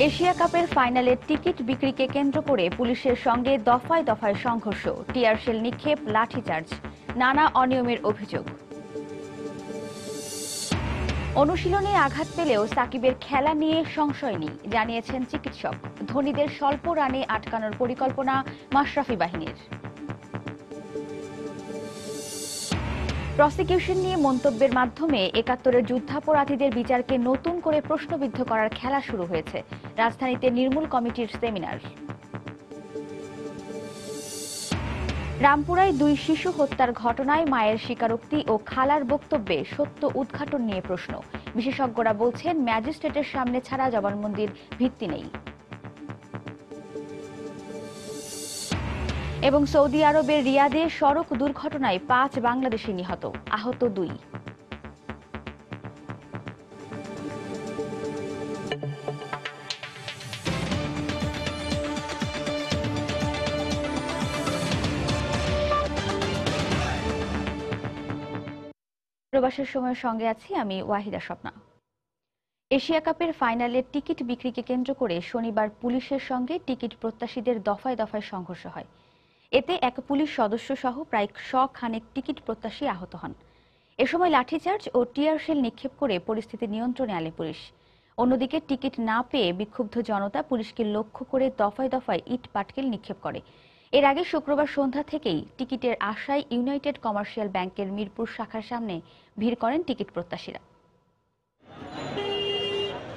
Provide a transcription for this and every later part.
Asia কাপের ফাইনালের ticket বিক্রিকে কেন্দ্র করে পুলিশের সঙ্গে দফায় দফায় সংঘর্ষ, টিয়ার শেল নিক্ষেপ, লাঠিচার্জ, নানা অনিয়মের অভিযোগ। অনুশীলনে আঘাত পেলেও সাকিবের খেলা নিয়ে সংশয় নেই, জানিয়েছেন চিকিৎসক। ধোনিদের স্বল্প রানে আটকানোর পরিকল্পনা মাশরাফি বাহিনীর। প্রসিকিউশন নিয়ে মন্তব্যের মাধ্যমে ৭১-এর যুদ্ধাপরাধীদের বিচারকে নতুন করে প্রশ্নবিদ্ধ করার খেলা শুরু হয়েছে। রাজধানীতে নির্মূল কমিটির সেমিনার। রামপুরায় ২ শিশু হত্যার ঘটনায় মায়ের স্বীকারোক্তি ও খালার বক্তব্যে সত্য উদ্ঘাটন নিয়ে প্রশ্ন। বিশেষজ্ঞরা বলছেন, ম্যাজিস্ট্রেটের সামনে ছাড়া জবানবন্দির ভিত্তি নেই। এবং সৌদি আরবের রিয়াদে সড়ক দুর্ঘটনায় ৫ বাংলাদেশি নিহত, আহত ২। প্রবাসের সময়ের সঙ্গে আছি আমি ওয়াহিদা স্বপ্না। এশিয়া কাপের ফাইনালের টিকিট বিক্রিকে কেন্দ্র করে শনিবার পুলিশের সঙ্গে টিকিট প্রত্যাশীদের দফায় দফায় সংঘর্ষ হয়। এতে এক পুলিশ সদস্য সহ প্রায় ১০০ খানেক টিকিট প্রত্যাশী আহত হন। এ সময় লাঠিচার্জ ও টিয়ার শেল নিক্ষেপ করে পরিস্থিতি নিয়ন্ত্রণে আনে পুলিশ। অন্যদিকে টিকিট না পেয়ে বিক্ষুব্ধ জনতা পুলিশকে লক্ষ্য করে দফায় দফায় ইট পাটকেল নিক্ষেপ করে। এর আগে শুক্রবার সন্ধ্যা থেকেই টিকিটের আশায় ইউনাইটেড কমার্শিয়াল ব্যাংকের মিরপুর শাখার সামনে ভিড় করেন টিকিট প্রত্যাশীরা।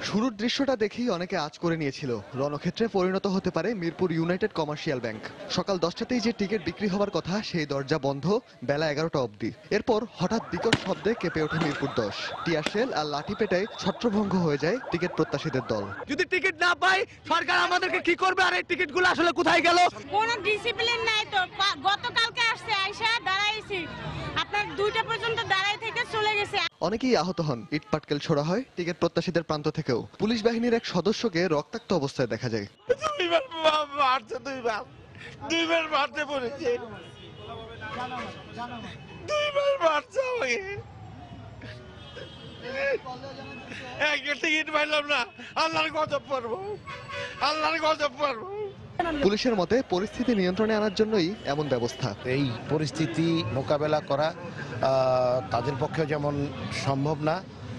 শুরুর দৃশ্যটা দেখেই অনেকে আঁচ করে নিয়েছিল, রণক্ষেত্রে পরিণত হতে পারে মিরপুর ইউনাইটেড কমার্শিয়াল ব্যাংক। সকাল 10টাতেই যে টিকিট বিক্রি হবার কথা, সেই দরজা বন্ধ বেলা 11টা অবধি। এরপর হঠাৎ বিকট শব্দে কেঁপে ওঠে মিরপুর 10। টিয়ার শেল আর লাঠি পেটায় ছত্রভঙ্গ হয়ে যায় টিকিট প্রত্যাশীদের দল। যদি টিকিট না পাই, সরকার আমাদেরকে কি করবে? আর এই টিকিটগুলো আসলে কোথায় গেল? কোনো ডিসিপ্লিন নাই তো। গতকালকে আসছে, আইসা দাঁড়াইছি, আপনার 2টা পর্যন্ত দাঁড়াই থেকে চলে গেছে। অনেকেই আহত হন। ইট পাটকেল ছোড়া হয় টিকিট প্রত্যাশীদের প্রান্ত থেকেও। পুলিশ বাহিনীর এক সদস্যকে রক্তাক্ত অবস্থায় দেখা যায়। দুইবার মারতে পড়েছে, দুইবার মারছে আমাকে। একটা টিকিট পাইলাম না, আল্লাহর গজব পড়বো, আল্লাহর গজব পড়বো। পুলিশের মতে পরিস্থিতি নিয়ন্ত্রণে আনার জন্যই এমন ব্যবস্থা। এই পরিস্থিতি মোকাবেলা করা তাদের পক্ষে যেমন সম্ভব না,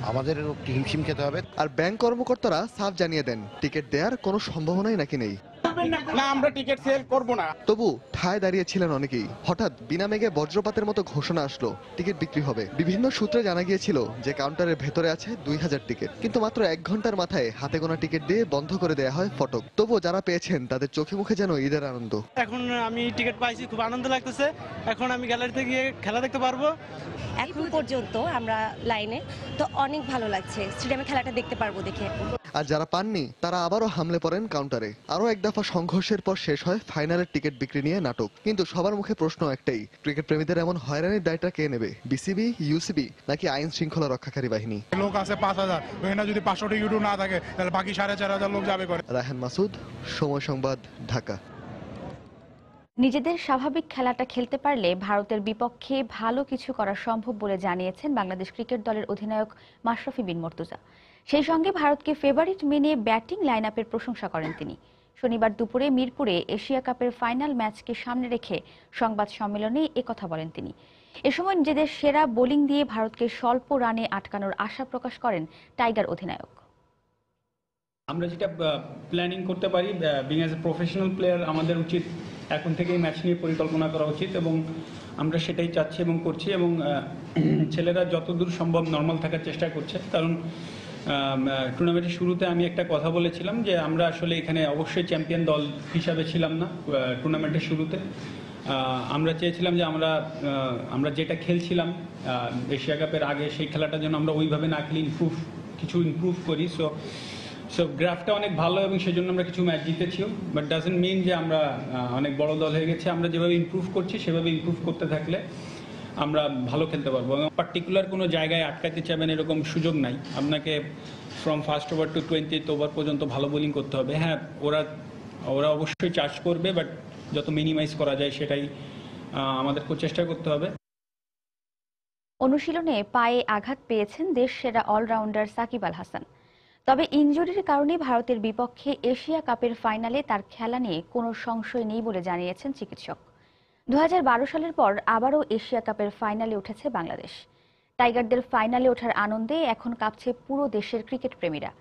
আমাদের হিমশিম খেতে হবে। আর ব্যাংক কর্মকর্তারা সাফ জানিয়ে দেন, টিকিট দেওয়ার কোনো সম্ভাবনাই নাকি নেই। না, আমরা টিকিট সেল করব না। তবু ঠায় দাঁড়িয়েছিলেন অনেকেই। হঠাৎ বিনা মেঘে বজ্রপাতের মতো ঘোষণা আসলো, টিকিট বিক্রি হবে। বিভিন্ন সূত্রে জানা গিয়েছিল যে কাউন্টারের ভেতরে আছে ২০০০ টিকিট, কিন্তু মাত্র ১ ঘন্টার মাথায় হাতে গোনা টিকিট দিয়ে বন্ধ করে দেওয়া হয় ফটক। তবুও যারা পেয়েছেন তাদের চোখে মুখে যেন ঈদের আনন্দ। এখন আমি টিকিট পাইছি, খুব আনন্দ লাগতেছে। এখন আমি গ্যালারিতে গিয়ে খেলা দেখতে পারবো। এখন পর্যন্ত আমরা লাইনে তো অনেক ভালো লাগছে, স্টেডিয়ামে খেলাটা দেখতে পারবো দেখে। আর যারা পাননি তারা আবারও হামলে পড়েন কাউন্টারে। আরও এক দফা সংঘর্ষের পর শেষ হয় ফাইনালের টিকিট বিক্রি নিয়ে নাটক। কিন্তু সবার মুখে প্রশ্ন একটাই, ক্রিকেট প্রেমীদের এমন হয়রানির দায়টা কে নেবে? বিসিবি, ইউসিবি নাকি আইন শৃঙ্খলা রক্ষাকারী বাহিনী? লোক আছে ৫,০০০, ওখানে যদি ৫০০ টিকিট না থাকে তাহলে বাকি ৪,৫০০ লোক যাবে করে। রায়হান মাসুদ, সময় সংবাদ, ঢাকা। নিজেদের স্বাভাবিক খেলাটা খেলতে পারলে ভারতের বিপক্ষে ভালো কিছু করা সম্ভব বলে জানিয়েছেন বাংলাদেশ ক্রিকেট দলের অধিনায়ক মাশরাফি বিন মুর্তজা। সেই সঙ্গে ভারতকে ফেভারিট মেনে ব্যাটিং লাইন আপের প্রশংসা করেন তিনি। শনিবার দুপুরে মিরপুরে এশিয়া কাপের ফাইনাল ম্যাচকে সামনে রেখে সংবাদ সম্মেলনে একথা বলেন তিনি। এ সময় নিজেদের সেরা বোলিং দিয়ে ভারতকে স্বল্প রানে আটকানোর আশা প্রকাশ করেন টাইগার অধিনায়ক। আমরা যেটা প্ল্যানিং করতে পারি, being as a professional player, আমাদের উচিত এখন থেকেই ম্যাচ নিয়ে পরিকল্পনা করা উচিত, এবং আমরা সেটাই চাচ্ছি এবং করছি। এবং ছেলেরা যতদূর সম্ভব নর্মাল থাকার চেষ্টা করছে, কারণ টুর্নামেন্টের শুরুতে আমি একটা কথা বলেছিলাম যে আমরা আসলে এখানে অবশ্যই চ্যাম্পিয়ন দল হিসাবে ছিলাম না। টুর্নামেন্টের শুরুতে আমরা চেয়েছিলাম যে আমরা যেটা খেলছিলাম এশিয়া কাপের আগে, সেই খেলাটা যেন আমরা ওইভাবে না খেলে কিছু ইমপ্রুভ করি। সো গ্রাফটা অনেক ভালো এবং সেজন্য আমরা কিছু ম্যাচ জিতেছিও, বাট ডাজন্ট মিন যে আমরা অনেক বড় দল হয়ে গেছে। আমরা যেভাবে ইমপ্রুভ করছি সেভাবে ইমপ্রুভ করতে থাকলে আমরা ভালো খেলতে পারবো। এবং পার্টিকুলার কোনো জায়গায় আটকাতে চাইবেন এরকম সুযোগ নাই। আপনাকে from first over to 20th over পর্যন্ত ভালো বোলিং করতে হবে। হ্যাঁ, ওরা অবশ্যই চার্জ করবে, বাট যত মিনিমাইজ করা যায় সেটাই আমাদেরকে চেষ্টা করতে হবে। অনুশীলনে পায়ে আঘাত পেয়েছেন দেশ সেরা অলরাউন্ডার সাকিব আল হাসান। তবে ইনজুরির কারণে ভারতের বিপক্ষে এশিয়া কাপের ফাইনালে তার খেলা নিয়ে কোনো সংশয় নেই বলে জানিয়েছেন চিকিৎসক। 2012 সালের পর আবারও এশিয়া কাপের ফাইনালে উঠেছে বাংলাদেশ। টাইগারদের ফাইনালে ওঠার আনন্দে এখন কাঁপছে পুরো দেশের ক্রিকেট প্রেমীরা।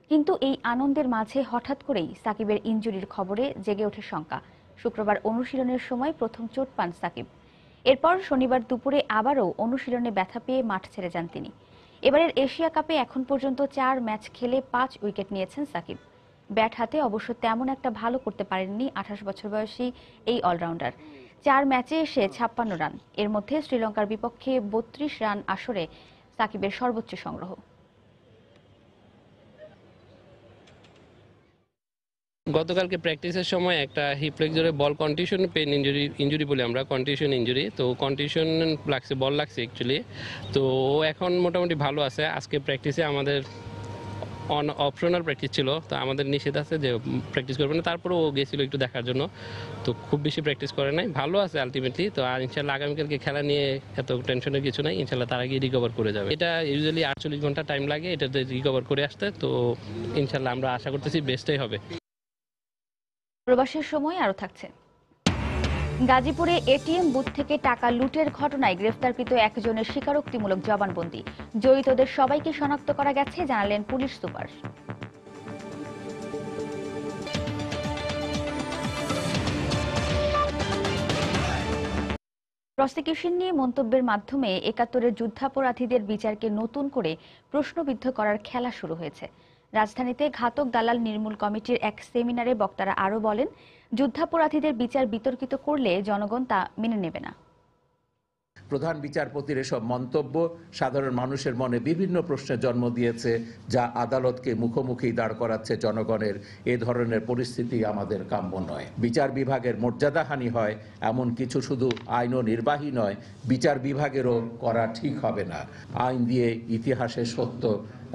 কিন্তু এই আনন্দের মাঝে হঠাৎ করেই সাকিবের ইনজুরির খবরে জেগে ওঠে শঙ্কা। শুক্রবার অনুশীলনের সময় প্রথম চোট পান সাকিব। এরপর শনিবার দুপুরে আবারও অনুশীলনে ব্যথা পেয়ে মাঠ ছেড়ে যান তিনি। এবারের এশিয়া কাপে এখন পর্যন্ত 4 ম্যাচ খেলে 5 উইকেট নিয়েছেন সাকিব। ব্যাট হাতে অবশ্য তেমন একটা ভালো করতে পারেননি 28 বছর বয়সী এই অলরাউন্ডার। 4 ম্যাচে এসে 56 রান, এর মধ্যে শ্রীলঙ্কার বিপক্ষে 32 রান আসরে সাকিবের সর্বোচ্চ সংগ্রহ। গতকালকে প্র্যাকটিসের সময় একটা হিপ ফ্লেক্সরে বল কন্টিশন পেন ইঞ্জুরি বলে আমরা, কন্টিশন ইঞ্জুরি, তো কন্টিশন লাগছে, বল লাগছে অ্যাকচুয়ালি। তো এখন মোটামুটি ভালো আছে। আজকে প্র্যাকটিসে আমাদের অপশনাল প্র্যাকটিস ছিল, তো আমাদের নিষেধ আছে যে প্র্যাকটিস করবে না, তারপরেও ও গেছিল একটু দেখার জন্য, তো খুব বেশি প্র্যাকটিস করে নাই, ভালো আছে আলটিমেটলি। তো আর ইনশাল্লাহ আগামীকালকে খেলা নিয়ে এত টেনশনের কিছু নাই, ইনশাল্লাহ তার আগে রিকভার করে যাবে। এটা ইউজুয়ালি 48 ঘন্টা টাইম লাগে এটাতে রিকভার করে আসতে, তো ইনশাল্লাহ আমরা আশা করতেছি বেস্টটাই হবে। প্রবাসের সময় আরও থাকছে। গাজীপুরে এটিএম বুথ থেকে টাকা লুটের ঘটনায় গ্রেফতারকৃত একজনের স্বীকারোক্তিমূলক জবানবন্দি। জড়িতদের সবাইকে শনাক্ত করা গেছে, জানালেন পুলিশ সুপার। প্রসিকিউশন নিয়ে মন্তব্যের মাধ্যমে 71-এর যুদ্ধাপরাধীদের বিচারকে নতুন করে প্রশ্নবিদ্ধ করার খেলা শুরু হয়েছে। রাজধানীতে ঘাতক দালাল নির্মূল কমিটির এক সেমিনারে বক্তারা আরও বলেন, যুদ্ধাপরাধীদের বিচার বিতর্কিত করলে জনগণ তা মেনে নেবে না। প্রধান বিচারপতির এসব মন্তব্য সাধারণ মানুষের মনে বিভিন্ন প্রশ্নের জন্ম দিয়েছে, যা আদালতকে মুখোমুখি দাঁড় করাচ্ছে জনগণের। এ ধরনের পরিস্থিতি আমাদের কাম্য নয়। বিচার বিভাগের মর্যাদাহানি হয় এমন কিছু শুধু আইন ও নির্বাহী নয়, বিচার বিভাগেরও করা ঠিক হবে না। আইন দিয়ে ইতিহাসের সত্য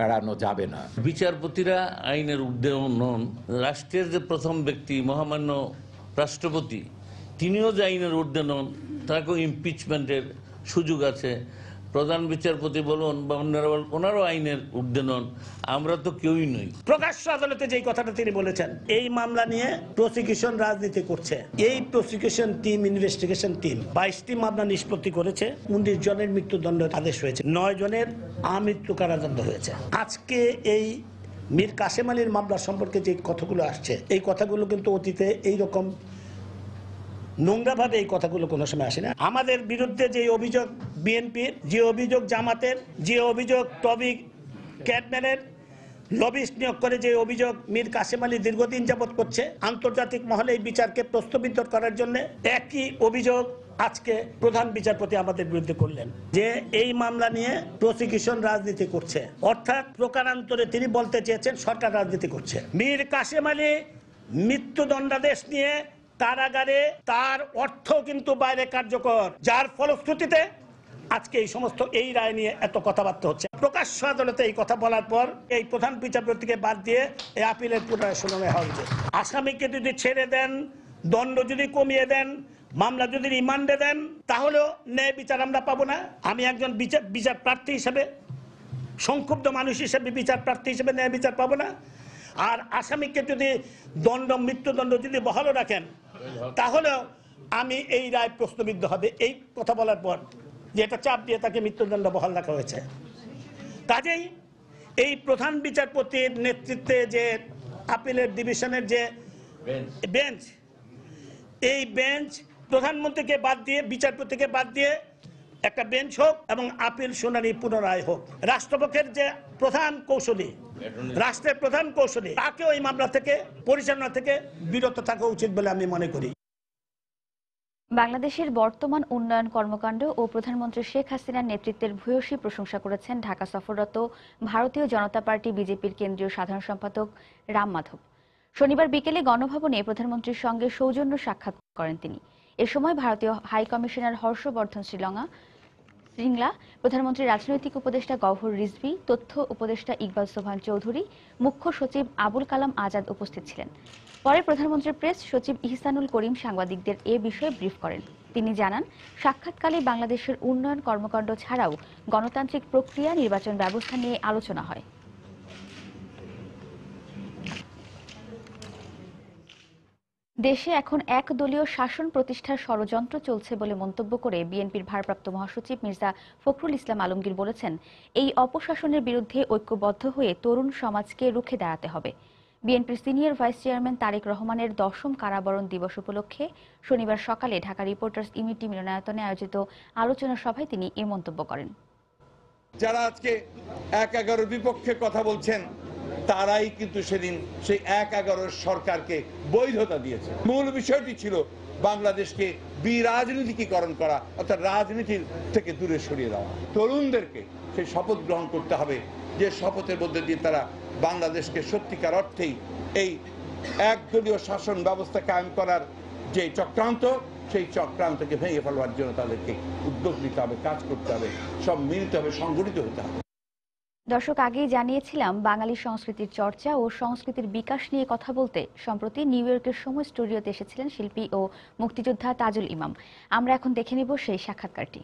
এড়ানো যাবে না। বিচারপতিরা আইনের ঊর্ধ্বে নন। রাষ্ট্রের যে প্রথম ব্যক্তি মহামান্য রাষ্ট্রপতি, তিনিও যে আইনের ঊর্ধ্বে নন, তাকেও ইমপিচমেন্টের সুযোগ আছে। প্রধান বিচারপতি বলুন বা অন্যরা বলুন, ওনারও আইনের ঊর্ধ্বে নন, আমরা তো কেউই নই। প্রকাশ্য আদালতে যেই কথাটা তিনি বলেছেন, এই মামলা নিয়ে প্রসিকিউশন রাজনীতি করছে। এই প্রসিকিউশন টিম, ইনভেস্টিগেশন টিম 22টি মামলা নিষ্পত্তি করেছে। 19 জনের মৃত্যুদণ্ডের আদেশ হয়েছে, 9 জনের আমৃত্যু কারাদণ্ড হয়েছে। আজকে এই মীর কাসেম আলীর মামলা সম্পর্কে যে কথাগুলো আসছে, এই কথাগুলো কিন্তু অতীতে এইরকম নোংরাভাবে এই কথাগুলো কোনো সময় আসে না। আমাদের বিরুদ্ধে যে অভিযোগ বিএনপির, যে অভিযোগ জামাতের, যে অভিযোগ টবিক ক্যাডম্যানের লবিস্ট নিয়োগ করে, যে অভিযোগ মীর কাসেম আলী দীর্ঘদিন যাবৎ করছে আন্তর্জাতিক মহলে এই বিচারকে প্রশ্নবিদ্ধ করার জন্য, একই অভিযোগ আজকে প্রধান বিচারপতি আমাদের বিরুদ্ধে করলেন, যে এই মামলা নিয়ে প্রসিকিউশন রাজনীতি করছে। অর্থাৎ প্রকারান্তরে তিনি বলতে চেয়েছেন সরকার রাজনীতি করছে। মীর কাসেম আলী মৃত্যুদণ্ডাদেশ নিয়ে কারাগারে, তার অর্থ কিন্তু বাইরে কার্যকর, যার ফলশ্রুতিতে আজকে এই সমস্ত এই রায় নিয়ে এত কথাবার্তা হচ্ছে। প্রকাশ্য আদালতে এই কথা বলার পর এই প্রধান বিচারপতিকে বাদ দিয়ে এই আপিলের পুনরায় শুনানি হওয়া উচিত। আসামিকে যদি ছেড়ে দেন, দণ্ড যদি কমিয়ে দেন, মামলা যদি রিমান্ডে দেন, তাহলেও ন্যায় বিচার আমরা পাবো না। আমি একজন বিচার প্রার্থী হিসেবে, সংক্ষুব্ধ মানুষ হিসেবে, বিচার প্রার্থী হিসেবে ন্যায় বিচার পাবো না। আর আসামিকে যদি মৃত্যুদণ্ড যদি বহাল রাখেন, তাহলেও আমি এই রায় প্রশ্নবিদ্ধ হবে। এই কথা বলার পর যে এটা চাপ দিয়ে তাকে মৃত্যুদণ্ড বহাল রাখা হয়েছে। কাজেই এই প্রধান বিচারপতির নেতৃত্বে যে আপিলের ডিভিশনের যে বেঞ্চ, এই বেঞ্চ প্রধানমন্ত্রীকে বাদ দিয়ে, বিচারপতিকে বাদ দিয়ে একটা বেঞ্চ হোক এবং আপিল শুনানি পুনরায় হোক। রাষ্ট্রপক্ষের যে প্রধান কৌশলী, রাষ্ট্রের প্রধান কৌশলী, তাকেও এই মামলা থেকে, পরিচালনা থেকে বিরত থাকা উচিত বলে আমি মনে করি। বাংলাদেশের বর্তমান উন্নয়ন কর্মকাণ্ড ও প্রধানমন্ত্রী শেখ হাসিনার নেতৃত্বের ভূয়সী প্রশংসা করেছেন ঢাকা সফররত ভারতীয় জনতা পার্টি বিজেপির কেন্দ্রীয় সাধারণ সম্পাদক রাম মাধব। শনিবার বিকেলে গণভবনে প্রধানমন্ত্রীর সঙ্গে সৌজন্য সাক্ষাৎ করেন তিনি। এ সময় ভারতীয় হাই কমিশনার হর্ষবর্ধন শ্রীংলা, প্রধানমন্ত্রীর রাজনৈতিক উপদেষ্টা গওহর রিজভী, তথ্য উপদেষ্টা ইকবাল সোবহান চৌধুরী, মুখ্য সচিব আবুল কালাম আজাদ উপস্থিত ছিলেন। পরে প্রধানমন্ত্রীর প্রেস সচিব ইহসানুল করিম সাংবাদিকদের এ বিষয়ে ব্রিফ করেন। তিনি জানান, সাক্ষাৎকালে বাংলাদেশের উন্নয়ন কর্মকাণ্ড ছাড়াও গণতান্ত্রিক প্রক্রিয়া, নির্বাচন ব্যবস্থা নিয়ে আলোচনা হয়। দেশে এখন একদলীয় শাসন প্রতিষ্ঠার ষড়যন্ত্র চলছে বলে মন্তব্য করে বিএনপির ভারপ্রাপ্ত মহাসচিব মির্জা ফখরুল ইসলাম আলমগীর বলেছেন, এই অপশাসনের বিরুদ্ধে ঐক্যবদ্ধ হয়ে তরুণ সমাজকে রুখে দাঁড়াতে হবে। বিএনপির সিনিয়র ভাইস চেয়ারম্যান তারেক রহমানের 10ম কারাবরণ দিবস উপলক্ষে শনিবার সকালে ঢাকা রিপোর্টার্স ইউনিটি মিলনায়তনে আয়োজিত আলোচনা সভায় তিনি এ মন্তব্য করেন। যারা আজকে ১-১১ বিপক্ষে কথা বলছেন তারাই কিন্তু সেদিন সেই ১-১১ সরকারকে বৈধতা দিয়েছে। মূল বিষয়টি ছিল বাংলাদেশকে বিরাজনীতিকরণ করা, অর্থাৎ রাজনীতির থেকে দূরে সরিয়ে দেওয়া। তরুণদেরকে সেই শপথ গ্রহণ করতে হবে, যে শপথের মধ্যে দিয়ে তারা বাংলাদেশকে সত্যিকার অর্থেই এই একদলীয় শাসন ব্যবস্থা কায়েম করার যে চক্রান্ত, সেই চক্রান্তকে ভেঙে ফেলবার জন্য তাদেরকে উদ্যোগ নিতে হবে, কাজ করতে হবে, সব মিলিত হবে, সংগঠিত হতে হবে। দর্শক, আগেই জানিয়েছিলাম বাঙালি সংস্কৃতির চর্চা ও সংস্কৃতির বিকাশ নিয়ে কথা বলতে সম্প্রতি নিউ ইয়র্কের সময় স্টুডিওতে এসেছিলেন শিল্পী ও মুক্তিযোদ্ধা তাজুল ইমাম। আমরা এখন দেখে নিব সেই সাক্ষাৎকারটি।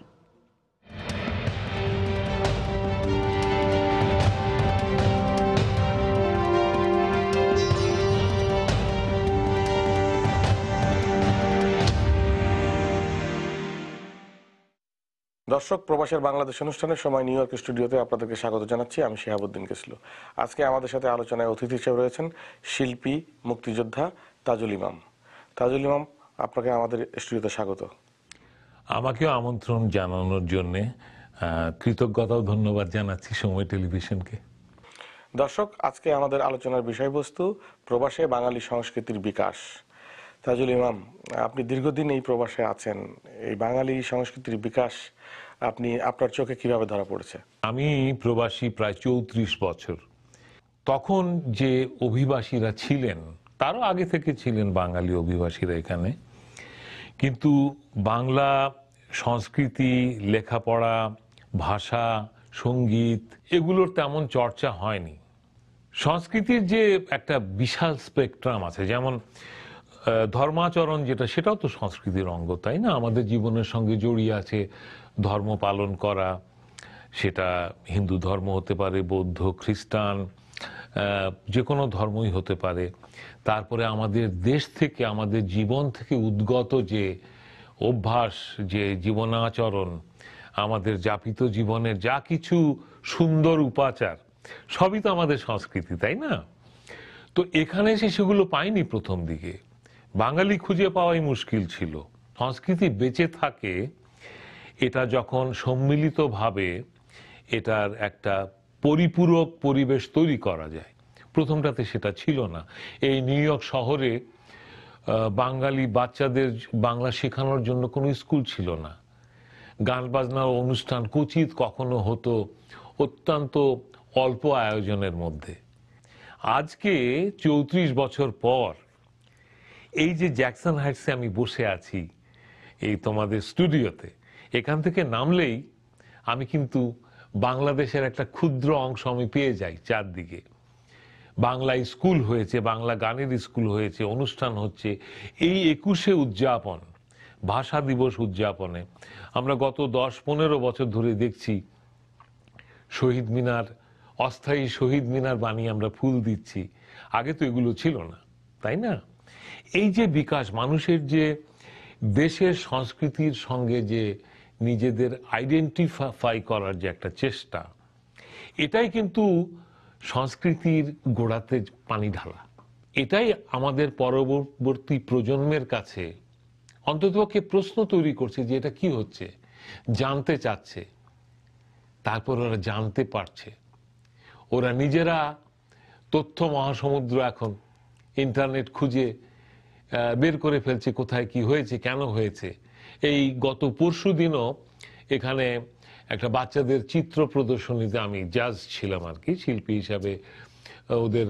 দর্শক, প্রবাসের বাংলাদেশ অনুষ্ঠানের সময় নিউ ইয়র্ক স্টুডিওতে আপনাদেরকে স্বাগত জানাচ্ছি। আমি শিহাবুদ্দিন কিসলু। আজকে আমাদের সাথে আলোচনায় অতিথি হিসেবে রয়েছেন শিল্পী মুক্তিযোদ্ধা তাজুল ইমাম। তাজুল ইমাম, আপনাকে আমাদের স্টুডিওতে স্বাগত। আমাকেও আমন্ত্রণ জানানোর জন্য কৃতজ্ঞতা ও ধন্যবাদ জানাচ্ছি সময় টেলিভিশনকে। দর্শক, আজকে আমাদের আলোচনার বিষয়বস্তু প্রবাসে বাঙালি সংস্কৃতির বিকাশ। তাজুল ইমাম, আপনি দীর্ঘদিন এই প্রবাসে আছেন, এই বাঙালি সংস্কৃতির বিকাশ আপনার চোখে কিভাবে ধরা পড়েছে? আমি প্রবাসী প্রায় 34 বছর। তখন যে অভিবাসীরা ছিলেন, তারও আগে থেকে ছিলেন বাঙালি অভিবাসীরা এখানে, কিন্তু বাংলা সংস্কৃতি, লেখাপড়া, ভাষা, সঙ্গীত এগুলোর তেমন চর্চা হয়নি। সংস্কৃতির যে একটা বিশাল স্পেকট্রাম আছে, যেমন ধর্মাচরণ যেটা, সেটাও তো সংস্কৃতির অঙ্গ, তাই না? আমাদের জীবনের সঙ্গে জড়িয়ে আছে ধর্ম পালন করা, সেটা হিন্দু ধর্ম হতে পারে, বৌদ্ধ, খ্রিস্টান, যে কোনো ধর্মই হতে পারে। তারপরে আমাদের দেশ থেকে, আমাদের জীবন থেকে উদ্গত যে অভ্যাস, যে জীবনাচরণ, আমাদের যাপিত জীবনের যা কিছু সুন্দর উপাচার, সবই তো আমাদের সংস্কৃতি, তাই না? তো এখানে এসে সেগুলো পাইনি প্রথম দিকে। বাঙালি খুঁজে পাওয়াই মুশকিল ছিল। সংস্কৃতি বেঁচে থাকে এটা যখন সম্মিলিতভাবে এটার একটা পরিপূরক পরিবেশ তৈরি করা যায়। প্রথমটাতে সেটা ছিল না। এই নিউ ইয়র্ক শহরে বাঙালি বাচ্চাদের বাংলা শেখানোর জন্য কোনো স্কুল ছিল না। গান বাজনার অনুষ্ঠান কুচিত কখনো হতো, অত্যন্ত অল্প আয়োজনের মধ্যে। আজকে 34 বছর পর এই যে জ্যাকসন হাইটসে আমি বসে আছি, এই তোমাদের স্টুডিওতে, এখান থেকে নামলেই আমি কিন্তু বাংলাদেশের একটা ক্ষুদ্র অংশ আমি পেয়ে যাই। চারদিকে বাংলা স্কুল হয়েছে, বাংলা গানের স্কুল হয়েছে, অনুষ্ঠান হচ্ছে। এই 21শে উদযাপন, ভাষা দিবস উদযাপনে আমরা গত 10-15 বছর ধরে দেখছি শহীদ মিনার, অস্থায়ী শহীদ মিনার বানিয়ে আমরা ফুল দিচ্ছি। আগে তো এগুলো ছিল না, তাই না? এই যে বিকাশ, মানুষের যে দেশের সংস্কৃতির সঙ্গে যে নিজেদের আইডেন্টিফাই করার যে একটা চেষ্টা, এটাই কিন্তু সংস্কৃতির গোড়াতে পানি ঢালা। এটাই আমাদের পরবর্তী প্রজন্মের কাছে অন্ততপক্ষে প্রশ্ন তৈরি করছে যে এটা কি হচ্ছে, জানতে চাচ্ছে। তারপর ওরা জানতে পারছে, ওরা নিজেরা তথ্য মহাসমুদ্র, এখন ইন্টারনেট খুঁজে বের করে ফেলছে কোথায় কি হয়েছে, কেন হয়েছে। এই গত পরশু দিনও এখানে একটা বাচ্চাদের চিত্র প্রদর্শনীতে আমি জাজ ছিলাম আর কি, শিল্পী হিসাবে ওদের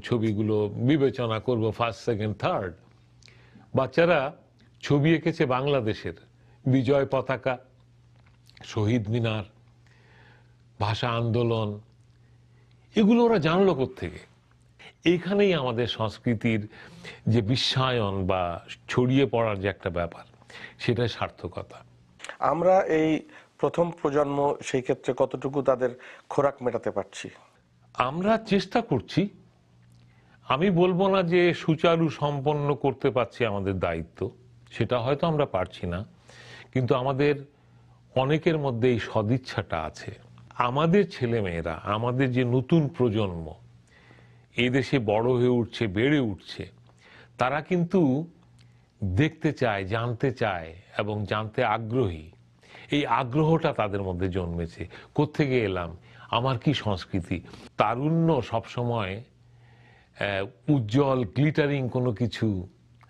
ছবিগুলো বিবেচনা করব, ফার্স্ট, সেকেন্ড, থার্ড। বাচ্চারা ছবি এঁকেছে বাংলাদেশের বিজয় পতাকা, শহীদ মিনার, ভাষা আন্দোলন, এগুলো ওরা জানলো কোত্থেকে? এইখানেই আমাদের সংস্কৃতির যে বিশ্বায়ন বা ছড়িয়ে পড়ার যে একটা ব্যাপার, সেটাই সার্থকতা। আমরা এই প্রথম প্রজন্ম সেই ক্ষেত্রে কতটুকু তাদের খোরাক মেটাতে পারছি? আমরা চেষ্টা করছি। আমি বলবো না যে সুচারু সম্পন্ন করতে পারছি আমাদের দায়িত্ব, সেটা হয়তো আমরা পারছি না, কিন্তু আমাদের অনেকের মধ্যে এই সদিচ্ছাটা আছে। আমাদের ছেলেমেয়েরা, আমাদের যে নতুন প্রজন্ম এই দেশে বড় হয়ে উঠছে, বেড়ে উঠছে, তারা কিন্তু দেখতে চায়, জানতে চায় এবং জানতে আগ্রহী। এই আগ্রহটা তাদের মধ্যে জন্মেছে। কোত্থেকে এলাম, আমার কি সংস্কৃতি। তারুণ্য সবসময় উজ্জ্বল গ্লিটারিং কোনো কিছু,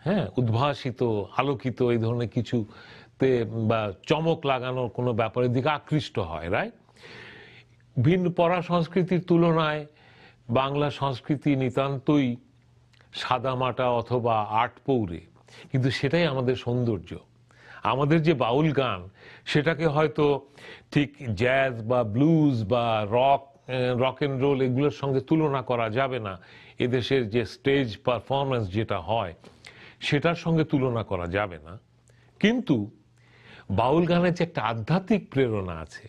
হ্যাঁ, উদ্ভাসিত, আলোকিত এই ধরনের কিছুতে বা চমক লাগানোর কোনো ব্যাপারের দিকে আকৃষ্ট হয়, রাইট? ভিন্ন পরা সংস্কৃতির তুলনায় বাংলা সংস্কৃতি নিতান্তই সাদামাটা অথবা আটপৌরে, কিন্তু সেটাই আমাদের সৌন্দর্য। আমাদের যে বাউল গান, সেটাকে হয়তো ঠিক জ্যাজ বা ব্লুজ বা রক অ্যান্ড রোল এগুলোর সঙ্গে তুলনা করা যাবে না। এদেশের যে স্টেজ পারফরমেন্স যেটা হয় সেটার সঙ্গে তুলনা করা যাবে না, কিন্তু বাউল গানের যে একটা আধ্যাত্মিক প্রেরণা আছে,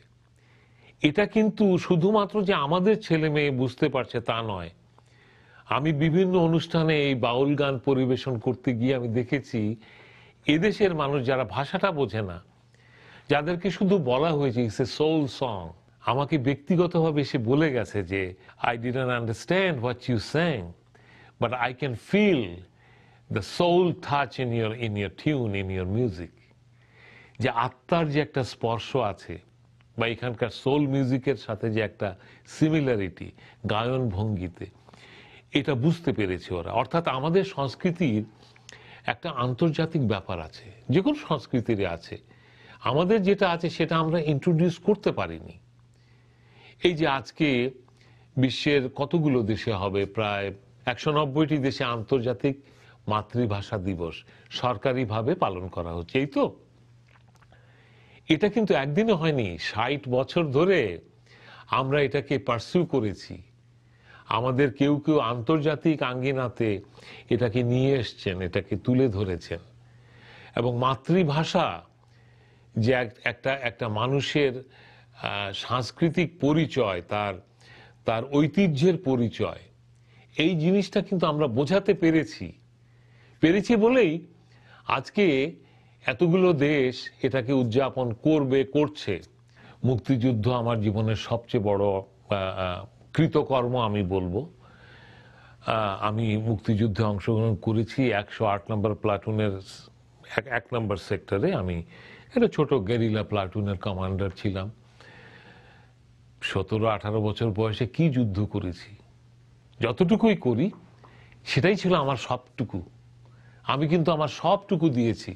এটা কিন্তু শুধুমাত্র যে আমাদের ছেলে মেয়ে বুঝতে পারছে তা নয়। আমি বিভিন্ন অনুষ্ঠানে এই বাউল গান পরিবেশন করতে গিয়ে আমি দেখেছি এদেশের মানুষ যারা ভাষাটা বোঝে না, যাদেরকে শুধু বলা হয়েছে ইটস এ সোল সং, আমাকে ব্যক্তিগতভাবে এসে বলে গেছে যে I didn't understand what you sang, but I can feel the soul touch in your tune, in your music. যে আত্মার যে একটা স্পর্শ আছে বা এখানকার সোল মিউজিকের সাথে যে একটা সিমিলারিটি গায়ন ভঙ্গিতে, এটা বুঝতে পেরেছে ওরা। অর্থাৎ আমাদের সংস্কৃতির একটা আন্তর্জাতিক ব্যাপার আছে, যে কোনো সংস্কৃতির আছে। আমাদের যেটা আছে সেটা আমরা ইন্ট্রোডিউস করতে পারিনি। এই যে আজকে বিশ্বের কতগুলো দেশে হবে, প্রায় 190টি দেশে আন্তর্জাতিক মাতৃভাষা দিবস সরকারিভাবে পালন করা হচ্ছে, এই তো। এটা কিন্তু একদিনে হয়নি, 60 বছর ধরে আমরা এটাকে পার্সিউ করেছি। আমাদের কেউ কেউ আন্তর্জাতিক আঙ্গিনাতে এটাকে নিয়ে এসছেন, এটাকে তুলে ধরেছেন। এবং মাতৃভাষা যে একটা মানুষের সাংস্কৃতিক পরিচয়, তার ঐতিহ্যের পরিচয়, এই জিনিসটা কিন্তু আমরা বোঝাতে পেরেছি বলেই আজকে এতগুলো দেশ এটাকে উদযাপন করছে। মুক্তিযুদ্ধ আমার জীবনের সবচেয়ে বড় কৃতকর্ম আমি বলবো। আমি মুক্তিযুদ্ধে অংশগ্রহণ করেছি 108 নম্বর প্লাটুনের 1 নম্বর সেক্টরে। আমি একটা ছোট গেরিলা প্লাটুনের কমান্ডার ছিলাম। 17-18 বছর বয়সে কি যুদ্ধ করেছি, যতটুকুই করি সেটাই ছিল আমার সবটুকু। আমি কিন্তু আমার সবটুকু দিয়েছি।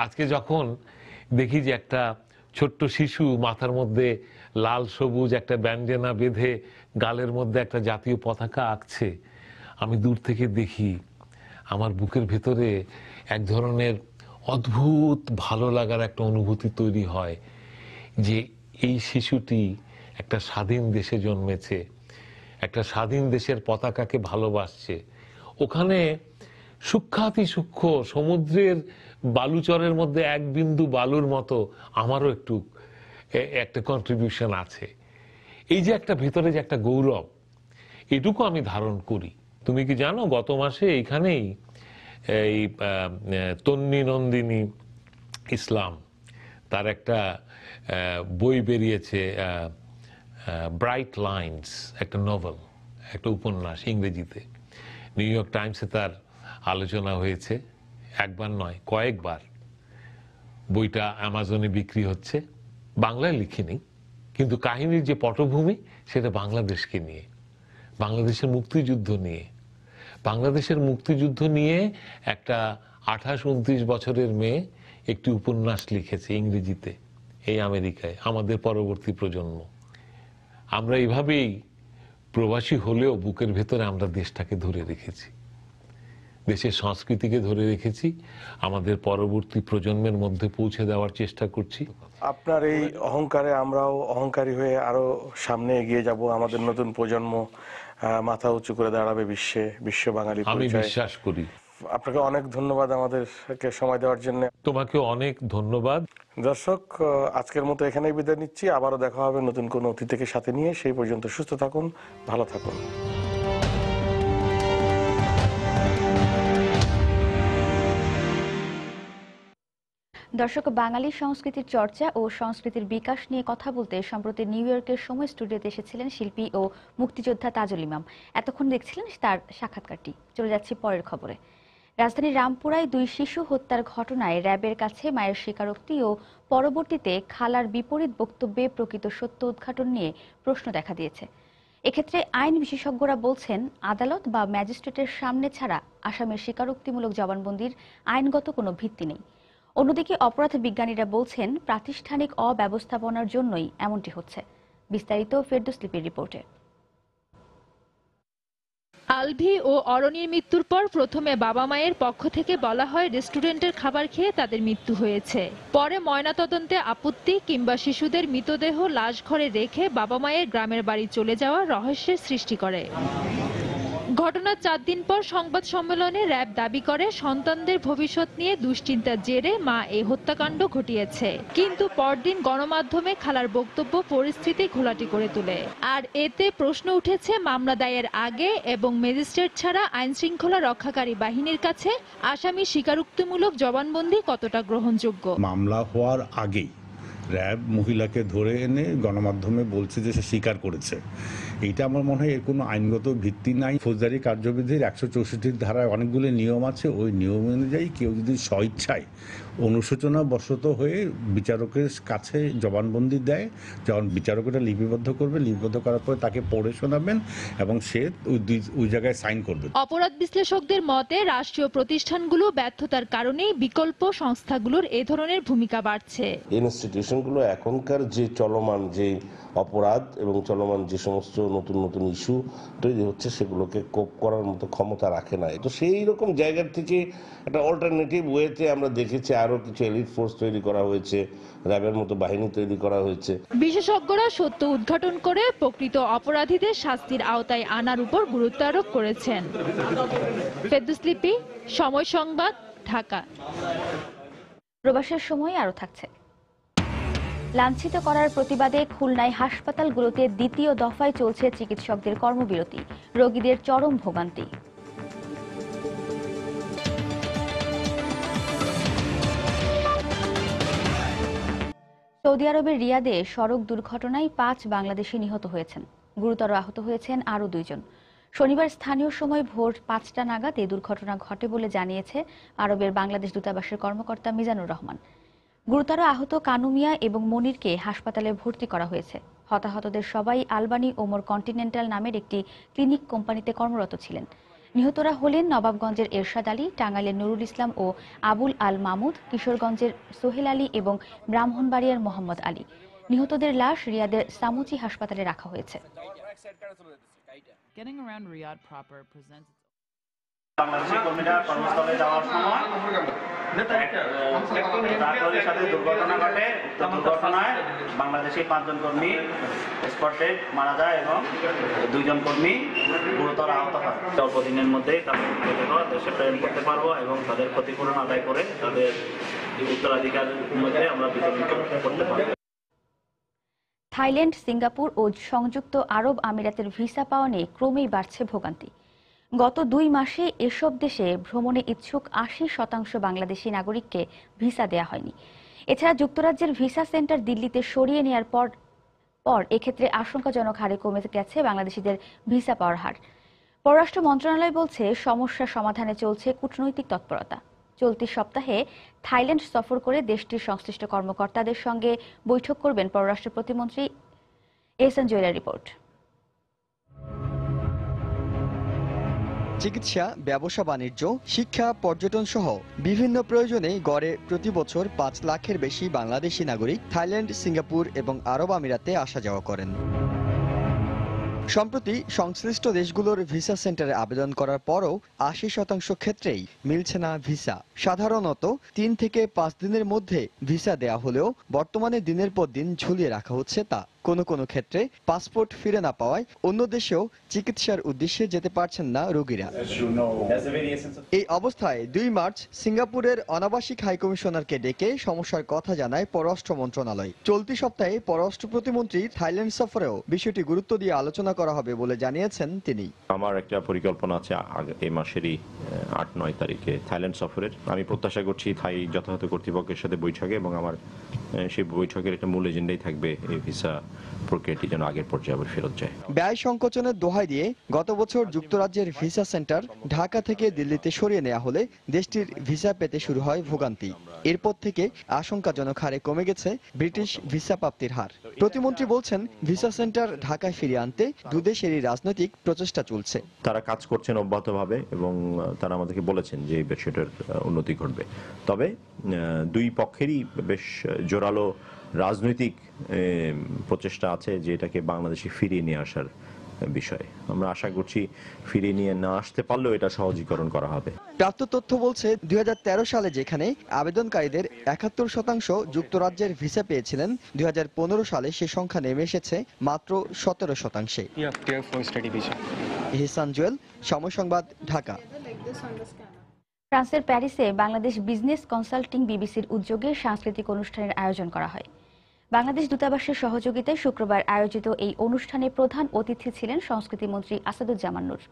আজকে যখন দেখি যে একটা ছোট্ট শিশু মাথার মধ্যে লাল সবুজ একটা ব্যান্ডেনা বেঁধে গালের মধ্যে একটা জাতীয় পতাকা আঁকছে, আমি দূর থেকে দেখি, আমার বুকের ভেতরে এক ধরনের অদ্ভুত ভালো লাগার একটা অনুভূতি তৈরি হয় যে এই শিশুটি একটা স্বাধীন দেশে জন্মেছে, একটা স্বাধীন দেশের পতাকাকে ভালোবাসছে। ওখানে সূক্ষ্মাতি সূক্ষ্ম সমুদ্রের বালুচরের মধ্যে এক বিন্দু বালুর মতো আমারও একটা কন্ট্রিবিউশন আছে। এই যে একটা ভেতরে যে একটা গৌরব, এটুকু আমি ধারণ করি। তুমি কি জানো, গত মাসে এইখানেই এই তন্নি নন্দিনী ইসলাম, তার একটা বই বেরিয়েছে, ব্রাইট লাইনস, একটা নভেল, একটা উপন্যাস ইংরেজিতে। নিউ ইয়র্ক টাইমসে তার আলোচনা হয়েছে, একবার নয় কয়েকবার। বইটা অ্যামাজনে বিক্রি হচ্ছে। বাংলায় লিখিনি, কিন্তু কাহিনীর যে পটভূমি সেটা বাংলাদেশকে নিয়ে, বাংলাদেশের মুক্তিযুদ্ধ নিয়ে। বাংলাদেশের মুক্তিযুদ্ধ নিয়ে একটা 28-29 বছরের মেয়ে একটি উপন্যাস লিখেছে ইংরেজিতে, এই আমেরিকায়, আমাদের পরবর্তী প্রজন্ম। আমরা এইভাবেই প্রবাসী হলেও বুকের ভেতরে আমরা দেশটাকে ধরে রেখেছি, দেশের সংস্কৃতিকে ধরে রেখেছি, আমাদের পরবর্তী প্রজন্মের মধ্যে পৌঁছে দেওয়ার চেষ্টা করছি। আপনার এই অহংকারে আমরাও অহংকারী হয়ে আরো সামনে এগিয়ে যাব। আমাদের নতুন প্রজন্ম মাথা উঁচু করে দাঁড়াবে বিশ্ব বাঙালি পরিচয়। আমি বিশ্বাস করি। আপনাকে অনেক ধন্যবাদ আমাদেরকে সময় দেওয়ার জন্য। তোমাকে অনেক ধন্যবাদ। দর্শক, আজকের মতো এখানেই বিদায় নিচ্ছি। আবারও দেখা হবে নতুন কোনো অতিথিকে সাথে নিয়ে। সেই পর্যন্ত সুস্থ থাকুন, ভালো থাকুন। দর্শক, বাঙালি সংস্কৃতির চর্চা ও সংস্কৃতির বিকাশ নিয়ে কথা বলতে সম্প্রতি নিউ ইয়র্কের সময় স্টুডিওতে এসেছিলেন শিল্পী ও মুক্তিযোদ্ধা তাজুল ইমাম। এতক্ষণ দেখছিলেন তার সাক্ষাৎকারটি। চলে যাচ্ছি পরের খবরে। রাজধানীর রামপুরায় 2 শিশু হত্যার ঘটনায় র্যাবের কাছে মায়ের স্বীকারোক্তি ও পরবর্তীতে খালার বিপরীত বক্তব্যে প্রকৃত সত্য উদ্ঘাটন নিয়ে প্রশ্ন দেখা দিয়েছে। এক্ষেত্রে আইন বিশেষজ্ঞরা বলছেন, আদালত বা ম্যাজিস্ট্রেটের সামনে ছাড়া আসামির স্বীকারোক্তিমূলক জবানবন্দির আইনগত কোনো ভিত্তি নেই। অন্যদিকে অপরাধ বিজ্ঞানীরা বলছেন, প্রাতিষ্ঠানিক অব্যবস্থাপনার জন্যই এমনটি হচ্ছে। বিস্তারিত ফেরদৌস লিপির রিপোর্টে। আলভি ও অরণির মৃত্যুর পর প্রথমে বাবা মায়ের পক্ষ থেকে বলা হয় রেস্টুরেন্টের খাবার খেয়ে তাদের মৃত্যু হয়েছে। পরে ময়নাতদন্তে আপত্তি কিংবা শিশুদের মৃতদেহ লাশ ঘরে রেখে বাবা মায়ের গ্রামের বাড়ি চলে যাওয়া রহস্যের সৃষ্টি করে। ঘটনার 4 দিন পর সংবাদ সম্মেলনে র্যাব দাবি করে সন্তানদের ভবিষ্যৎ নিয়ে দুশ্চিন্তার জেরে মা এই হত্যাকাণ্ড ঘটিয়েছে। কিন্তু পরদিন গণমাধ্যমে খালার বক্তব্য পরিস্থিতি ঘোলাটে করে তোলে। আর এতে প্রশ্ন উঠেছে, মামলা দায়ের আগে এবং ম্যাজিস্ট্রেট ছাড়া আইন শৃঙ্খলা রক্ষাকারী বাহিনীর কাছে আসামি স্বীকারোক্তিমূলক জবানবন্দি কতটা গ্রহণযোগ্য। মামলা হওয়ার আগেই র্যাব মহিলাকে ধরে এনে গণমাধ্যমে বলছে যে সে স্বীকার করেছে। এইটা আমার মনে হয় এর কোনো আইনগত ভিত্তি নাই। ফৌজদারি কার্যবিধির 164 ধারায় অনেকগুলো নিয়ম আছে। ওই নিয়ম অনুযায়ী কেউ যদি স্বইচ্ছায় অনুশোচনাবশত হয়ে বিচারকের কাছে জবানবন্দি দেয়, যখন বিচারকরা লিপিবদ্ধ করবে, লিপিবদ্ধ করার পরে তাকে পড়ে শোনাবেন এবং সে ওই জায়গায় সাইন করবে। অপরাধ বিশ্লেষকদের মতে রাষ্ট্রীয় প্রতিষ্ঠানগুলো ব্যর্থতার কারণেই বিকল্প সংস্থাগুলোর এ ধরনের ভূমিকা বাড়ছে। ইনস্টিটিউশনগুলো এখনকার যে চলমান যে অপরাধ এবং চলমান যে সমস্ত নতুন নতুন ইস্যু তৈরি হচ্ছে সেগুলোকে কোপ করার মতো ক্ষমতা রাখে না। তো সেই রকম জায়গা থেকে একটা অল্টারনেটিভ ওয়েতে আমরা দেখেছি আরো কিছু এলিট ফোর্স তৈরি করা হয়েছে, র্যাবের মতো বাহিনী তৈরি করা হয়েছে। বিশেষজ্ঞরা সত্য উদ্ঘাটন করে প্রকৃত অপরাধীদের শাস্তির আওতায় আনার উপর গুরুত্ব আরোপ করেছেন। ফেরদৌস লিপি, সময় সংবাদ, ঢাকা। প্রবাসের সময় আরো থাকছে। লাঞ্ছিত করার প্রতিবাদে খুলনায় হাসপাতালগুলোতে দ্বিতীয় দফায় চলছে চিকিৎসকদের কর্মবিরতি, রোগীদের চরম ভোগান্তি। সৌদি আরবের রিয়াদে সড়ক দুর্ঘটনায় 5 বাংলাদেশি নিহত হয়েছেন, গুরুতর আহত হয়েছেন আরও 2 জন। শনিবার স্থানীয় সময় ভোর 5টা নাগাদ এই দুর্ঘটনা ঘটে বলে জানিয়েছে আরবের বাংলাদেশ দূতাবাসের কর্মকর্তা মিজানুর রহমান। গুরুতর আহত কানু মিয়া এবং মনিরকে হাসপাতালে ভর্তি করা হয়েছে। হতাহতদের সবাই আলবানি ওমর কন্টিনেন্টাল নামের একটি ক্লিনিক কোম্পানিতে কর্মরত ছিলেন। নিহতরা হলেন নবাবগঞ্জের এরশাদ আলী, টাঙ্গাইলের নুরুল ইসলাম ও আবুল আল মামুদ, কিশোরগঞ্জের সোহেল আলী এবং ব্রাহ্মণবাড়িয়ার মোহাম্মদ আলী। নিহতদের লাশ রিয়াদের সামুচি হাসপাতালে রাখা হয়েছে। বাংলাদেশি কর্মীরা কর্মস্থলে যাওয়ার সময় ট্রাকের সাথে দুর্ঘটনা ঘটে। দুর্ঘটনায় বাংলাদেশি 5 জন কর্মী স্পটে মারা যায় এবং 2 জন কর্মী গুরুতর আহত হয়। অল্প দিনের মধ্যেই তাদের দেশে প্রেরণ করতে পারবো এবং তাদের ক্ষতিপূরণ আদায় করে তাদের উত্তরাধিকার মধ্যে আমরা বিতরণ করতে পারবো। থাইল্যান্ড, সিঙ্গাপুর ও সংযুক্ত আরব আমিরাতের ভিসা পাওয়া নিয়ে ক্রমেই বাড়ছে ভোগান্তি। গত 2 মাসে এসব দেশে ভ্রমণে ইচ্ছুক 80% বাংলাদেশি নাগরিককে ভিসা দেয়া হয়নি। এছাড়া যুক্তরাজ্যের ভিসা সেন্টার দিল্লিতে সরিয়ে নেওয়ার পর এক্ষেত্রে আশঙ্কাজনক হারে কমে গেছে বাংলাদেশিদের ভিসা পাওয়ার হার। পররাষ্ট্র মন্ত্রণালয় বলছে, সমস্যা সমাধানে চলছে কূটনৈতিক তৎপরতা। চলতি সপ্তাহে থাইল্যান্ড সফর করে দেশটির সংশ্লিষ্ট কর্মকর্তাদের সঙ্গে বৈঠক করবেন পররাষ্ট্র প্রতিমন্ত্রী এহসান জুয়েলের রিপোর্ট। চিকিৎসা, ব্যবসা বাণিজ্য, শিক্ষা, পর্যটন সহ বিভিন্ন প্রয়োজনে গড়ে প্রতি বছর 5 লাখের বেশি বাংলাদেশি নাগরিক থাইল্যান্ড, সিঙ্গাপুর এবং আরব আমিরাতে আসা যাওয়া করেন। সম্প্রতি সংশ্লিষ্ট দেশগুলোর ভিসা সেন্টারে আবেদন করার পরও 80% ক্ষেত্রেই মিলছে না ভিসা। সাধারণত 3 থেকে 5 দিনের মধ্যে ভিসা দেয়া হলেও বর্তমানে দিনের পর দিন ঝুলিয়ে রাখা হচ্ছে তা। কোনো কোনো ক্ষেত্রে পাসপোর্ট ফিরে না পাওয়ায় অন্য দেশেও চিকিৎসার উদ্দেশ্যে যেতে পারছেন না রোগীরা। এই অবস্থায় 2 মার্চ সিঙ্গাপুরের অনাবাসিক হাইকমিশনারকে ডেকে সমস্যার কথা জানায় পররাষ্ট্র মন্ত্রণালয়। চলতি সপ্তাহে পররাষ্ট্র প্রতিমন্ত্রীর থাইল্যান্ড সফরেও বিষয়টি গুরুত্ব দিয়ে আলোচনা করা হবে বলে জানিয়েছেন তিনি। আমার একটা পরিকল্পনা আছে এই মাসেরই 8-9 তারিখে থাইল্যান্ড সফরের। আমি প্রত্যাশা করছি থাই যথাযথ কর্তৃপক্ষের সাথে বৈঠকে, এবং আমার সেই বৈঠকের একটা মূল এজেন্ডাই থাকবে এই ভিসা প্রক্রিয়াটি যেন আগের পর্যায়ে আবার ফেরত যায়। ব্যয় সংকোচনের দোহাই দিয়ে গত বছর যুক্তরাজ্যের ভিসা সেন্টার ঢাকা থেকে দিল্লিতে সরিয়ে নেওয়া হলে দেশটির ভিসা পেতে শুরু হয় ভোগান্তি। এরপর থেকে আশঙ্কাজনক হারে কমে গেছে ব্রিটিশ ভিসা প্রাপ্তির হার। প্রতিমন্ত্রী বলছেন, ভিসা সেন্টার ঢাকায় ফিরিয়ে আনতে দুদেশেরই রাজনৈতিক প্রচেষ্টা চলছে। তারা কাজ করছেন অব্যাহতভাবে এবং তারা আমাদেরকে বলেছেন যে এই বিষয়টার উন্নতি ঘটবে। তবে দুই পক্ষেরই বেশ জোরালো রাজনৈতিক প্রচেষ্টা আছে যে এটাকে বাংলাদেশে ফিরিয়ে নিয়ে আসার বিষয়। আমরা আশা করছি ফিরিয়ে নিয়ে না আসতে পারলেও এটা সহজীকরণ করা হবে। প্রাপ্ত তথ্য বলছে 2013 সালে যেখানে আবেদনকারীদের 71% যুক্তরাজ্যের ভিসা পেয়েছিলেন, 2015 সালে সে সংখ্যা নেমে এসেছে মাত্র 17%। ইহসান জুয়েল, সময় সংবাদ, ঢাকা। ফ্রান্সের প্যারিসে বাংলাদেশ বিজনেস কনসাল্টিং বিবিসির উদ্যোগে সাংস্কৃতিক অনুষ্ঠানের আয়োজন করা হয়। বাংলাদেশ দূতাবাসের সহযোগিতায় শুক্রবার আয়োজিত এই অনুষ্ঠানে প্রধান অতিথি ছিলেন সংস্কৃতিমন্ত্রী আসাদুজ্জামান নূর।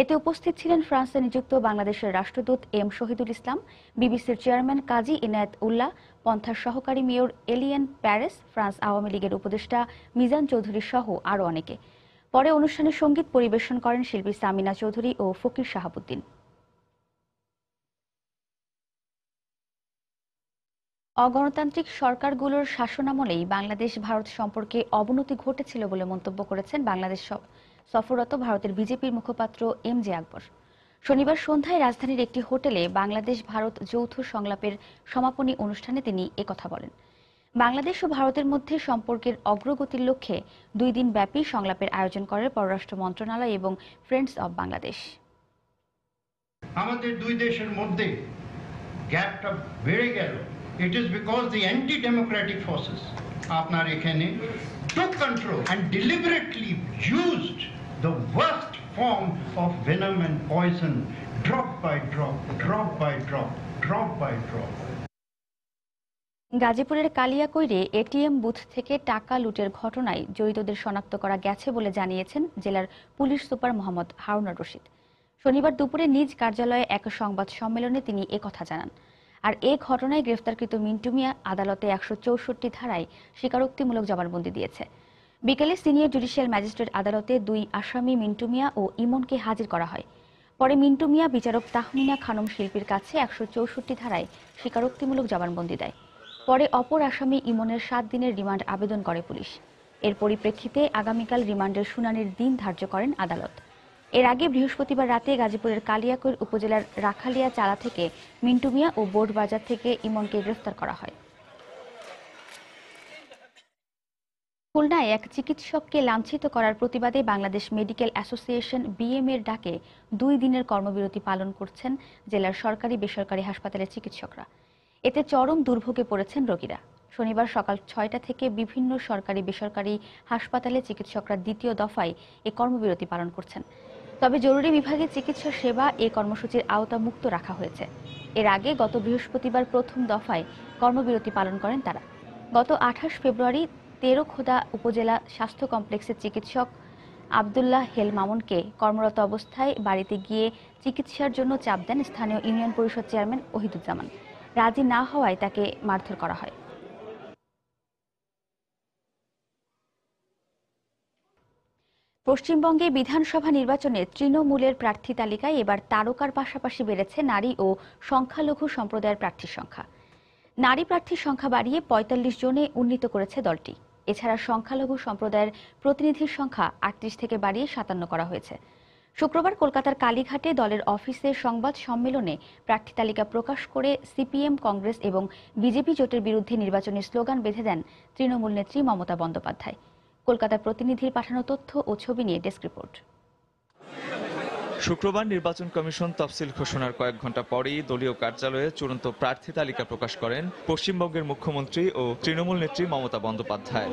এতে উপস্থিত ছিলেন ফ্রান্সে নিযুক্ত বাংলাদেশের রাষ্ট্রদূত এম শহীদুল ইসলাম, বিবিসির চেয়ারম্যান কাজী ইনায়েত উল্লাহ, পন্থার সহকারী মেয়র এলিয়েন প্যারেস, ফ্রান্স আওয়ামী লীগের উপদেষ্টা মিজান চৌধুরী সহ আরও অনেকে। পরে অনুষ্ঠানে সঙ্গীত পরিবেশন করেন শিল্পী সামিনা চৌধুরী ও ফকির শাহাবুদ্দিন। অগণতান্ত্রিক সরকারগুলোর শাসনামলেই বাংলাদেশ ভারত সম্পর্কে অবনতি ঘটেছিল বলে মন্তব্য করেছেন বাংলাদেশ সফররত ভারতের বিজেপির মুখপাত্র এম জে আকবর। শনিবার সন্ধ্যায় রাজধানীর একটি হোটেলে বাংলাদেশ ভারত যৌথ সংলাপের সমাপনী অনুষ্ঠানে তিনি একথা বলেন। বাংলাদেশ ও ভারতের মধ্যে সম্পর্কের অগ্রগতির লক্ষ্যে 2 দিন ব্যাপী সংলাপের আয়োজন করে পররাষ্ট্র মন্ত্রণালয় এবং ফ্রেন্ডস অব বাংলাদেশ। আমাদের দুই দেশের মধ্যে গ্যাপটা বেড়ে গেল। It is because the anti-democratic forces আপনার এখানে took control and deliberately used the worst form of venom and poison, drop by drop, drop by drop, drop by drop. গাজীপুরের কালিয়াকৈরে এটিএম বুথ থেকে টাকা লুটের ঘটনায় জড়িতদের শনাক্ত করা গেছে বলে জানিয়েছেন জেলার পুলিশ সুপার মোহাম্মদ হারুনুর রশিদ। শনিবার দুপুরে নিজ কার্যালয়ে এক সংবাদ সম্মেলনে তিনি একথা জানান। আর এই ঘটনায় গ্রেফতারকৃত মিন্টু মিয়া আদালতে 164 ধারায় স্বীকারোক্তিমূলক জবানবন্দি দিয়েছে। বিকেলে সিনিয়র জুডিশিয়াল ম্যাজিস্ট্রেট আদালতে 2 আসামি মিন্টু মিয়া ও ইমনকে হাজির করা হয়। পরে মিন্টু মিয়া বিচারক তাহমিনা খানম শিল্পীর কাছে 164 ধারায় স্বীকারোক্তিমূলক জবানবন্দি দেয়। পরে অপর আসামি ইমনের 7 দিনের রিমান্ড আবেদন করে পুলিশ। এর পরিপ্রেক্ষিতে আগামীকাল রিমান্ডের শুনানির দিন ধার্য করেন আদালত। এর আগে বৃহস্পতিবার রাতে গাজীপুরের কালিয়াকৈর উপজেলার রাখালিয়া চালা থেকে মিন্টু মিয়া ও বোর্ড বাজার থেকে ইমনকে গ্রেফতার করা হয়। খুলনায় এক চিকিৎসককে লাঞ্ছিত করার প্রতিবাদে বাংলাদেশ মেডিকেল অ্যাসোসিয়েশন বিএম এর ডাকে 2 দিনের কর্মবিরতি পালন করছেন জেলার সরকারি বেসরকারি হাসপাতালের চিকিৎসকরা। এতে চরম দুর্ভোগে পড়েছেন রোগীরা। শনিবার সকাল 6টা থেকে বিভিন্ন সরকারি বেসরকারি হাসপাতালে চিকিৎসকরা দ্বিতীয় দফায় এই কর্মবিরতি পালন করছেন। তবে জরুরি বিভাগে চিকিৎসা সেবা এই কর্মসূচির আওতা মুক্ত রাখা হয়েছে। এর আগে গত বৃহস্পতিবার প্রথম দফায় কর্মবিরতি পালন করেন তারা। গত 28 ফেব্রুয়ারি তেরোখোদা উপজেলা স্বাস্থ্য কমপ্লেক্সের চিকিৎসক আব্দুল্লাহ হেল মামুনকে কর্মরত অবস্থায় বাড়িতে গিয়ে চিকিৎসার জন্য চাপ দেন স্থানীয় ইউনিয়ন পরিষদ চেয়ারম্যান ওহিদুজ্জামান। রাজি না হওয়ায় তাকে মারধর করা হয়। পশ্চিমবঙ্গে বিধানসভা নির্বাচনে তৃণমূলের প্রার্থী তালিকায় এবার তারকার পাশাপাশি বেড়েছে নারী ও সংখ্যালঘু সম্প্রদায়ের প্রার্থীর সংখ্যা। নারী প্রার্থীর সংখ্যা বাড়িয়ে 45 জনে উন্নীত করেছে দলটি। এছাড়া সংখ্যালঘু সম্প্রদায়ের প্রতিনিধির সংখ্যা 38 থেকে বাড়িয়ে 57 করা হয়েছে। শুক্রবার কলকাতার কালীঘাটে দলের অফিসে সংবাদ সম্মেলনে প্রার্থী তালিকা প্রকাশ করে সিপিএম, কংগ্রেস এবং বিজেপি জোটের বিরুদ্ধে নির্বাচনী স্লোগান বেঁধে দেন তৃণমূল নেত্রী মমতা বন্দ্যোপাধ্যায়। কলকাতার প্রতিনিধির পাঠানো তথ্য ও ছবি নিয়ে ডেস্ক রিপোর্ট। শুক্রবার নির্বাচন কমিশন তফসিল ঘোষণার কয়েক ঘণ্টা পরেই দলীয় কার্যালয়ে চূড়ান্ত প্রার্থী তালিকা প্রকাশ করেন পশ্চিমবঙ্গের মুখ্যমন্ত্রী ও তৃণমূল নেত্রী মমতা বন্দ্যোপাধ্যায়।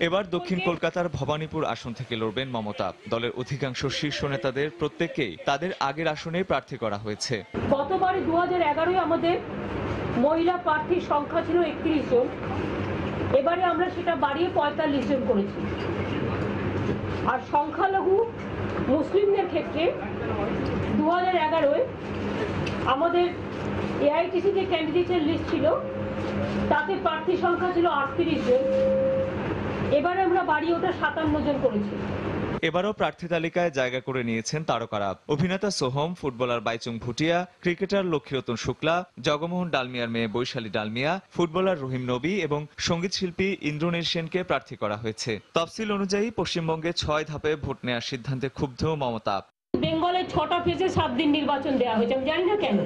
এবার দক্ষিণ কলকাতার ভবানীপুর আসন থেকে লড়বেন মমতা। দলের অধিকাংশ শীর্ষ নেতাদের প্রত্যেককেই তাদের আগের আসনে প্রার্থী করা হয়েছে। গতবার 2011 আমাদের মহিলা প্রার্থীর সংখ্যা ছিল 31 জন, এবারে আমরা সেটা বাড়িয়ে 45 জন করেছি। আর সংখ্যালঘু মুসলিমদের ক্ষেত্রে 2011 আমাদের এআইটিসি যে ক্যান্ডিডেটের লিস্ট ছিল তাতে প্রার্থী সংখ্যা ছিল 38 জন, এবারে আমরা বাড়িয়ে ওটা 57 জন করেছি। এবারও প্রার্থী তালিকায় জায়গা করে নিয়েছেন তারকারা। অভিনেতা সোহম, ফুটবলার বাইচুং ভুটিয়া, ক্রিকেটার লক্ষ্মীরতন শুক্লা, জগমোহন ডালমিয়ার মেয়ে বৈশালী ডালমিয়া, ফুটবলার রহিম নবী এবং সঙ্গীত শিল্পী ইন্দ্রনীল সেনকে প্রার্থী করা হয়েছে। তফসিল অনুযায়ী পশ্চিমবঙ্গে 6 ধাপে ভোট নেওয়ার সিদ্ধান্তে ক্ষুব্ধ মমতা। বেঙ্গলে 6টা ফেজে 7 দিন নির্বাচন দেওয়া হয়েছে, আমি জানি না কেন।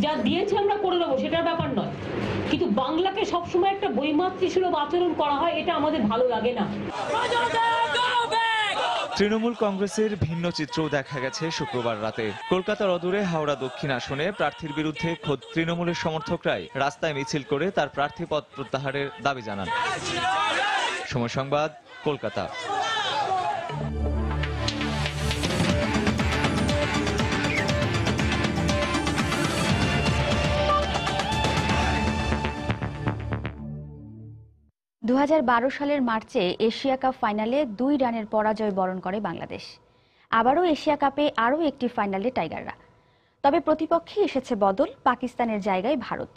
যা দিয়েছে আমরা করে দেবো, সেটার ব্যাপার নয়, কিন্তু বাংলাকে সবসময় একটা বৈমাতৃসুলভ আচরণ করা হয়, এটা আমাদের ভালো লাগে না। তৃণমূল কংগ্রেসের ভিন্ন চিত্রও দেখা গেছে শুক্রবার রাতে। কলকাতার অদূরে হাওড়া দক্ষিণ আসনে প্রার্থীর বিরুদ্ধে খোদ তৃণমূলের সমর্থকরাই রাস্তায় মিছিল করে তার প্রার্থী পদ প্রত্যাহারের দাবি জানান। সময় সংবাদ, কলকাতা। দু সালের মার্চে এশিয়া কাপ ফাইনালে 2 রানের পরাজয় বরণ করে বাংলাদেশ। আবারও এশিয়া কাপে আরও একটি ফাইনালে টাইগাররা। তবে প্রতিপক্ষে এসেছে বদল, পাকিস্তানের জায়গায় ভারত।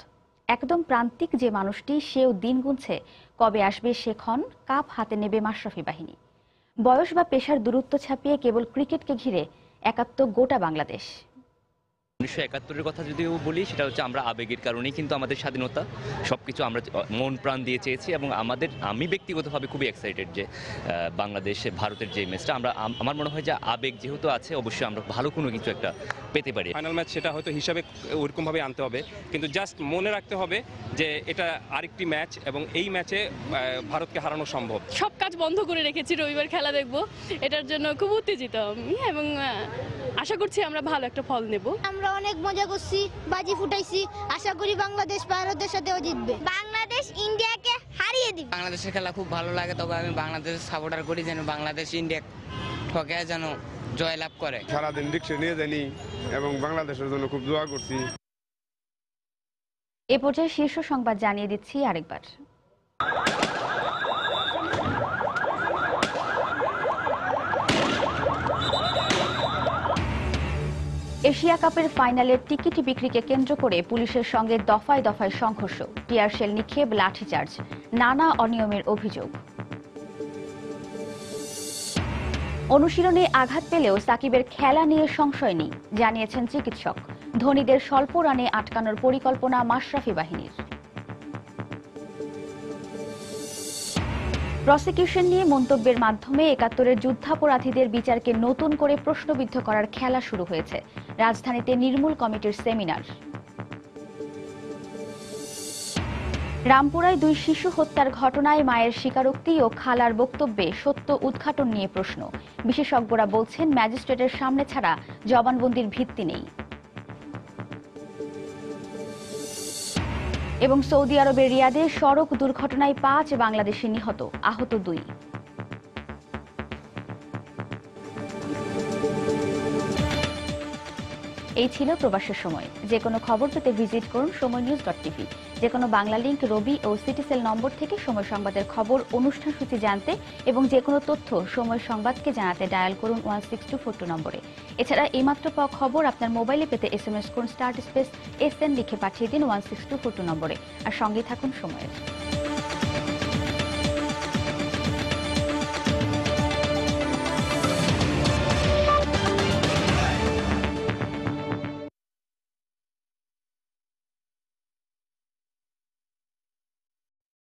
একদম প্রান্তিক যে মানুষটি, সেও দিন গুনছে কবে আসবে সে ক্ষণ, কাপ হাতে নেবে মাশরাফি বাহিনী। বয়স বা পেশার দূরত্ব ছাপিয়ে কেবল ক্রিকেটকে ঘিরে একাত্ম গোটা বাংলাদেশ। 1971-এর কথা যদিও বলি, সেটা হচ্ছে আমরা আবেগের কারণেই কিন্তু আমাদের স্বাধীনতা সবকিছু আমরা মন প্রাণ দিয়ে চেয়েছি, এবং আমি ব্যক্তিগতভাবে খুবই এক্সাইটেড যে বাংলাদেশ ভারতের যে ম্যাচটা আমার মনে হয় যে আবেগ যেহেতু আছে, অবশ্যই আমরা ভালো কোনো কিছু একটা পেতে পারি। ফাইনাল ম্যাচ সেটা হয়তো হিসাবে ওরকমভাবে আনতে হবে, কিন্তু জাস্ট মনে রাখতে হবে যে এটা আরেকটি ম্যাচ এবং এই ম্যাচে ভারতকে হারানো সম্ভব। সব কাজ বন্ধ করে রেখেছি, রবিবার খেলা দেখব, এটার জন্য খুব উত্তেজিত আমি, এবং আশা করছি আমরা ভালো একটা ফল নেব। আমরা অনেক মজা করছি, বাজি ফুটাইছি, আশা করি বাংলাদেশ ভারতের সাথেও জিতবে, বাংলাদেশ ইন্ডিয়াকে হারিয়ে দিবে। বাংলাদেশের খেলা খুব ভালো লাগে, তবে আমি বাংলাদেশ সাপোর্টার করি যেন বাংলাদেশ ইন্ডিয়া ঠকে যেন জয়লাভ করে। সারাদিন রিক্সা নিয়ে জানি এবং বাংলাদেশের জন্য খুব দোয়া করছি। এ পর্যায়ে শীর্ষ সংবাদ জানিয়ে দিচ্ছি আরেকবার। এশিয়া কাপের ফাইনালের টিকিট বিক্রিকে কেন্দ্র করে পুলিশের সঙ্গে দফায় দফায় সংঘর্ষ, টিয়ার শেল নিক্ষেপ, লাঠিচার্জ, নানা অনিয়মের অভিযোগ। অনুশীলনে আঘাত পেলেও সাকিবের খেলা নিয়ে সংশয় নেই, জানিয়েছেন চিকিৎসক। ধোনিদের স্বল্প রানে আটকানোর পরিকল্পনা মাশরাফি বাহিনীর। প্রসিকিউশন নিয়ে মন্তব্যের মাধ্যমে ৭১-এর যুদ্ধাপরাধীদের বিচারকে নতুন করে প্রশ্নবিদ্ধ করার খেলা শুরু হয়েছে। রাজধানীতে নির্মূল কমিটির সেমিনার। রামপুরায় 2 শিশু হত্যার ঘটনায় মায়ের স্বীকারোক্তি ও খালার বক্তব্যে সত্য উদ্ঘাটন নিয়ে প্রশ্ন। বিশেষজ্ঞরা বলছেন, ম্যাজিস্ট্রেটের সামনে ছাড়া জবানবন্দির ভিত্তি নেই। এবং সৌদি আরবের রিয়াদে সড়ক দুর্ঘটনায় 5 বাংলাদেশি নিহত, আহত 2। এই ছিল প্রবাসের সময়। যে কোনো খবর পেতে ভিজিট করুন সময়নিউজ.tv। যে কোনো বাংলা লিংক, রবি ও সিটিসেল নম্বর থেকে সময় সংবাদের খবর, অনুষ্ঠান সূচি জানতে এবং যে কোনো তথ্য সময় সংবাদকে জানাতে ডায়াল করুন 16242 নম্বরে। এছাড়া এইমাত্র পাওয়া খবর আপনার মোবাইলে পেতে SMS করুন *SN লিখে পাঠিয়ে দিন 16242 নম্বরে। আর সঙ্গে থাকুন সময়ের।